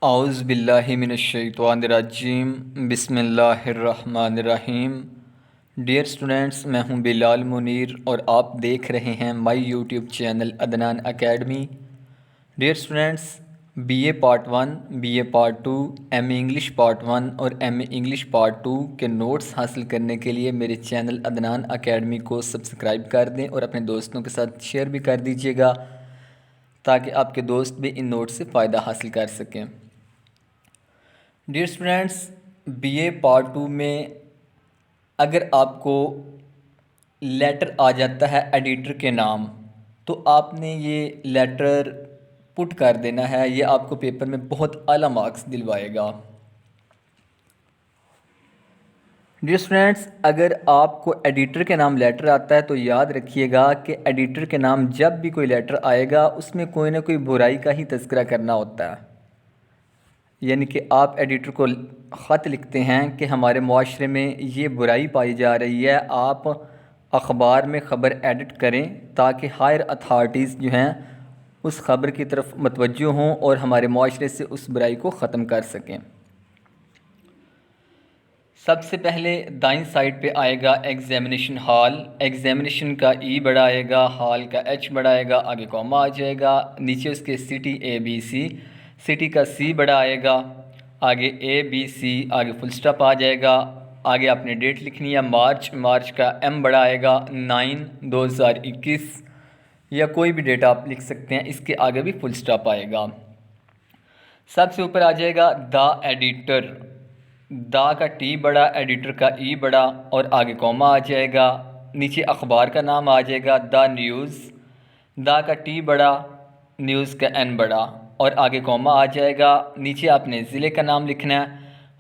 اعوذ باللہ من الشیطان الرجیم بسم اللہ الرحمن الرحیم۔ ڈیئر اسٹوڈنٹس، میں ہوں بلال منیر اور آپ دیکھ رہے ہیں my YouTube channel Adnan academy. Dear students, B A part 1، B A part 2، M A English part 1 اور ایم اے انگلش پارٹ 2 کے نوٹس حاصل کرنے کے لیے میرے چینل عدنان اکیڈمی کو سبسکرائب کر دیں اور اپنے دوستوں کے ساتھ شیئر بھی کر دیجیے گا تاکہ آپ کے دوست بھی ان نوٹس سے فائدہ حاصل کر سکیں۔ Dear students, B A part 2 میں اگر آپ کو لیٹر آ جاتا ہے ایڈیٹر کے نام تو آپ نے یہ لیٹر پٹ کر دینا ہے، یہ آپ کو پیپر میں بہت اعلیٰ مارکس دلوائے گا۔ ڈیئر اسٹوڈنٹس، اگر آپ کو ایڈیٹر کے نام لیٹر آتا ہے تو یاد رکھیے گا کہ ایڈیٹر کے نام جب بھی کوئی لیٹر آئے گا اس میں کوئی نہ کوئی برائی کا ہی تذکرہ کرنا ہوتا ہے، یعنی کہ آپ ایڈیٹر کو خط لکھتے ہیں کہ ہمارے معاشرے میں یہ برائی پائی جا رہی ہے، آپ اخبار میں خبر ایڈٹ کریں تاکہ ہائر اتھارٹیز جو ہیں اس خبر کی طرف متوجہ ہوں اور ہمارے معاشرے سے اس برائی کو ختم کر سکیں۔ سب سے پہلے دائیں سائڈ پہ آئے گا ایگزامینیشن ہال، ایگزامینیشن کا ای بڑا آئے گا، ہال کا ایچ بڑا آئے گا، آگے کوما آ جائے گا، نیچے اس کے سٹی اے بی سی، سٹی کا سی بڑا آئے گا، آگے اے بی سی، آگے فل سٹاپ آ جائے گا، آگے آپ نے ڈیٹ لکھنی ہے مارچ، مارچ کا ایم بڑا آئے گا 9/2021 یا کوئی بھی ڈیٹ آپ لکھ سکتے ہیں، اس کے آگے بھی فل سٹاپ آئے گا۔ سب سے اوپر آ جائے گا دا ایڈیٹر، دا کا ٹی بڑا، ایڈیٹر کا ای بڑا اور آگے کوما آ جائے گا، نیچے اخبار کا نام آ جائے گا دا نیوز، دا کا ٹی بڑا، نیوز کا این بڑا اور آگے کوما آ جائے گا، نیچے آپ نے ضلع کا نام لکھنا ہے،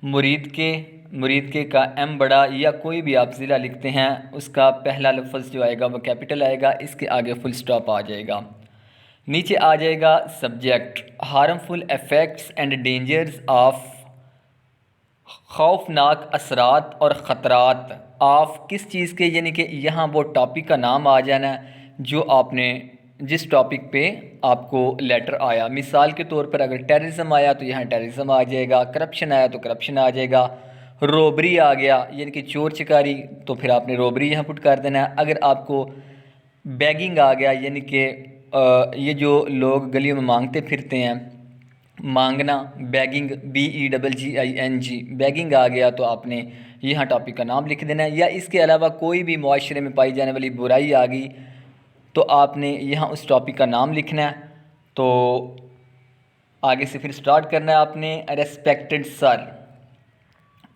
مرید کے کا ایم بڑا یا کوئی بھی آپ ضلع لکھتے ہیں اس کا پہلا لفظ جو آئے گا وہ کیپٹل آئے گا، اس کے آگے فل سٹاپ آ جائے گا۔ نیچے آ جائے گا subject, harmful effects and dangers of, خوفناک اثرات اور خطرات آف کس چیز کے، یعنی کہ یہاں وہ ٹاپک کا نام آ جانا ہے جو آپ نے جس ٹاپک پہ آپ کو لیٹر آیا۔ مثال کے طور پر اگر ٹیررزم آیا تو یہاں ٹیررزم آ جائے گا، کرپشن آیا تو کرپشن آ جائے گا، روبری آ گیا یعنی کہ چور چکاری تو پھر آپ نے روبری یہاں پٹ کر دینا ہے۔ اگر آپ کو بیگنگ آ گیا یعنی کہ یہ جو لوگ گلیوں میں مانگتے پھرتے ہیں، مانگنا، بیگنگ، BEGGING، بیگنگ آ گیا تو آپ نے یہاں ٹاپک کا نام لکھ دینا ہے۔ یا اس کے علاوہ کوئی بھی معاشرے میں پائی جانے والی برائی آ گئی تو آپ نے یہاں اس ٹاپک کا نام لکھنا ہے۔ تو آگے سے پھر سٹارٹ کرنا ہے آپ نے ریسپیکٹڈ سر،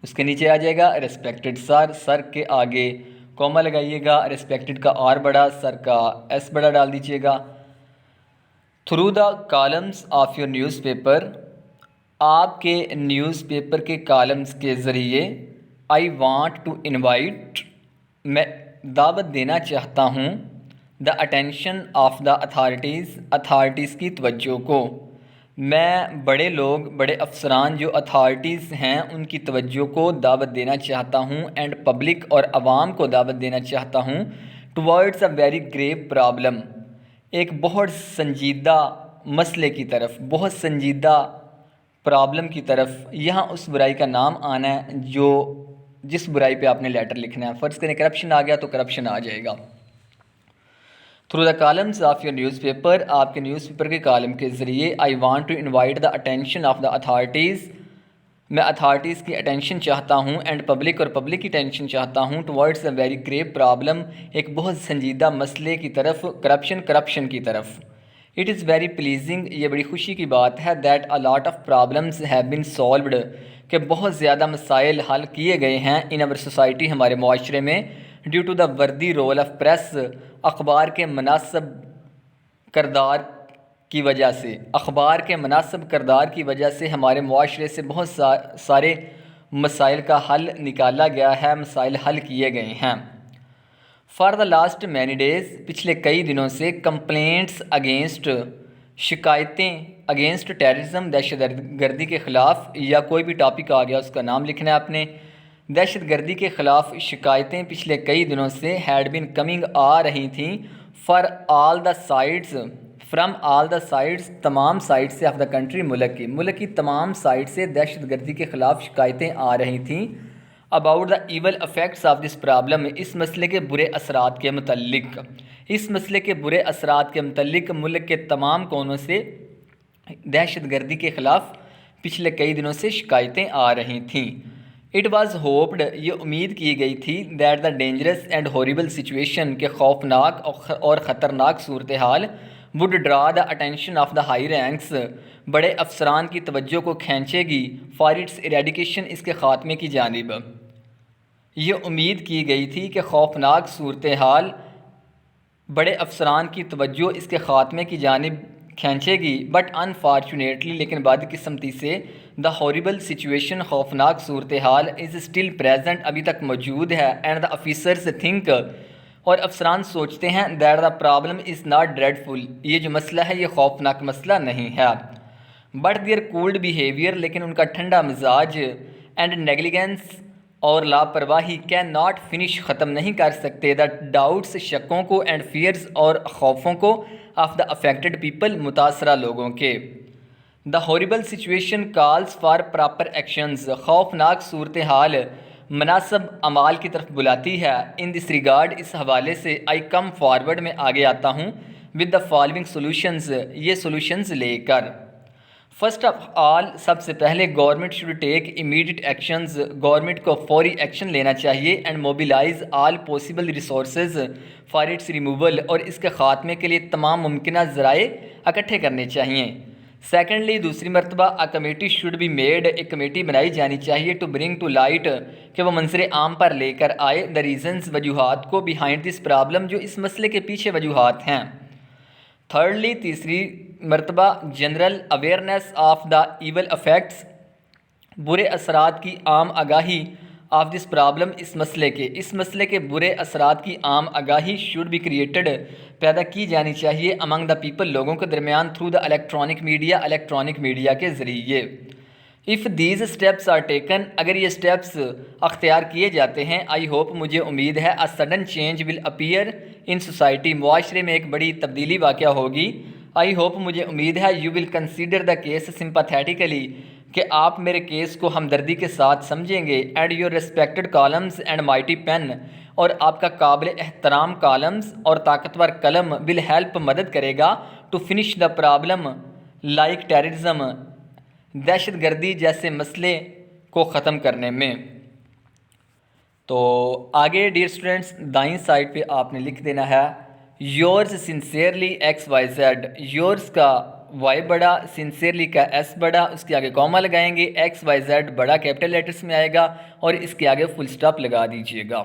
اس کے نیچے آ جائے گا ریسپیکٹڈ سر، سر کے آگے کوما لگائیے گا، ریسپیکٹڈ کا آر بڑا، سر کا ایس بڑا ڈال دیجیے گا۔ Through the columns of your newspaper, آپ کے نیوز پیپر کے کالمز کے ذریعے، آئی وانٹ ٹو انوائٹ، میں دعوت دینا چاہتا ہوں، دا اٹینشن آف دا اتھارٹیز کی توجہ کو، میں بڑے لوگ، بڑے افسران جو اتھارٹیز ہیں ان کی توجہ کو دعوت دینا چاہتا ہوں، اینڈ پبلک اور عوام کو دعوت دینا چاہتا ہوں، towards a very grave problem, ایک بہت سنجیدہ مسئلے کی طرف، بہت سنجیدہ پرابلم کی طرف۔ یہاں اس برائی کا نام آنا ہے جو جس برائی پہ آپ نے لیٹر لکھنا ہے۔ فرض کریں کرپشن آ گیا تو کرپشن آ جائے گا۔ Through the columns of your newspaper, آپ کے نیوز پیپر کے کالم کے ذریعے، I want to invite the attention of the authorities, میں اتھارٹیز کی اٹینشن چاہتا ہوں، اینڈ پبلک اور پبلک کی اٹینشن چاہتا ہوں، towards a very grave problem, ایک بہت سنجیدہ مسئلے کی طرف، کرپشن کی طرف۔ اٹ از ویری پلیزنگ، یہ بڑی خوشی کی بات ہے، that a lot of problems have been solved, کہ بہت زیادہ مسائل حل کیے گئے ہیں ان اور سوسائٹی، ہمارے معاشرے میں، ڈیو ٹو دا وردی رول آف پریس، اخبار کے مناسب کردار کی وجہ سے، اخبار کے مناسب کردار کی وجہ سے ہمارے معاشرے سے بہت سارے مسائل کا حل نکالا گیا ہے، مسائل حل کیے گئے ہیں۔ For the last many days, پچھلے کئی دنوں سے، کمپلینٹس اگینسٹ، شکایتیں، اگینسٹ ٹیررزم، دہشت گردی کے خلاف، یا کوئی بھی ٹاپک آ گیا اس کا نام لکھنا ہے آپ نے، دہشت گردی کے خلاف شکایتیں پچھلے کئی دنوں سے، ہیڈ بین کمنگ، آ رہی تھیں، for all the sides, from all the sides, تمام سائڈ سے، آف دا کنٹری، ملک کی تمام سائڈ سے دہشت گردی کے خلاف شکایتیں آ رہی تھیں about the evil effects of this problem, اس مسئلے کے برے اثرات کے متعلق، ملک کے تمام کونوں سے دہشت گردی کے خلاف پچھلے کئی دنوں سے شکایتیں آ رہی تھیں۔ اٹ واز ہوپڈ، یہ امید کی گئی تھی، that the dangerous and horrible situation, کے خوفناک اور خطرناک صورتحال would draw the attention of the high ranks, بڑے افسران کی توجہ کو کھینچے گی، فار اٹس ایریڈیکیشن، اس کے خاتمے کی جانب۔ یہ امید کی گئی تھی کہ خوفناک صورتحال بڑے افسران کی توجہ اس کے خاتمے کی جانب کھینچے گی، بٹ انفارچونیٹلی، لیکن بدقسمتی سے، دا ہاریبل سچویشن، خوفناک صورتحال، از اسٹل پریزنٹ، ابھی تک موجود ہے، اینڈ دا آفیسرز تھنک، اور افسران سوچتے ہیں، that the problem is not dreadful, یہ جو مسئلہ ہے یہ خوفناک مسئلہ نہیں ہے، بٹ دیئر کولڈ بیہیویئر، لیکن ان کا ٹھنڈا مزاج، اینڈ نیگلیجنس، اور لاپرواہی، کین ناٹ فنش، ختم نہیں کر سکتے، دا ڈاؤٹس، شکوں کو، اینڈ فیئرز، اور خوفوں کو، آف دا افیکٹڈ پیپل، متاثرہ لوگوں کے۔ The horrible situation calls for proper actions, خوفناک صورتحال مناسب اعمال کی طرف بلاتی ہے، ان دس ریگارڈ، اس حوالے سے، آئی کم فارورڈ، میں آگے آتا ہوں، ود دا فالوئنگ سولوشنز، یہ سولوشنز لے کر۔ فرسٹ آف آل، سب سے پہلے، government should take immediate actions, government کو فوری ایکشن لینا چاہیے، and mobilise all possible resources for its removal, اور اس کے خاتمے کے لیے تمام ممکنہ ذرائع اکٹھے کرنے چاہیے۔ سیکنڈلی، دوسری مرتبہ، اے کمیٹی شوڈ بی میڈ، ایک کمیٹی بنائی جانی چاہیے، ٹو برنگ ٹو لائٹ، کہ وہ منظر عام پر لے کر آئے، دا ریزنز، وجوہات کو، بیہائنڈ دس پرابلم، جو اس مسئلے کے پیچھے وجوہات ہیں۔ تھرڈلی، تیسری مرتبہ، general awareness of the evil effects, برے اثرات کی عام آگاہی، آف دس پرابلم، اس مسئلے کے برے اثرات کی عام آگاہی، شوڈ بی کریٹڈ، پیدا کی جانی چاہیے، امنگ دا پیپل، لوگوں کے درمیان، تھرو دا الیکٹرانک میڈیا کے ذریعے۔ If these steps are taken, اگر یہ اسٹیپس اختیار کیے جاتے ہیں، آئی ہوپ، مجھے امید ہے، a sudden change will appear in society, معاشرے میں ایک بڑی تبدیلی واقع ہوگی۔ آئی ہوپ، مجھے امید ہے، you will consider the case sympathetically, کہ آپ میرے کیس کو ہمدردی کے ساتھ سمجھیں گے، and your respected columns and mighty pen, اور آپ کا قابل احترام کالمز اور طاقتور قلم، ول ہیلپ، مدد کرے گا، to finish the problem, like terrorism, دہشت گردی جیسے مسئلے کو ختم کرنے میں۔ تو آگے ڈیئر اسٹوڈنٹس، دائیں سائڈ پہ آپ نے لکھ دینا ہے، yours sincerely X Y Z, yours کا وائی بڑا، سنسیئرلی کا ایس بڑا، اس کے آگے کوما لگائیں گے، ایکس وائی زیڈ بڑا کیپٹل لیٹرز میں آئے گا، اور اس کے آگے فل سٹاپ لگا دیجئے گا۔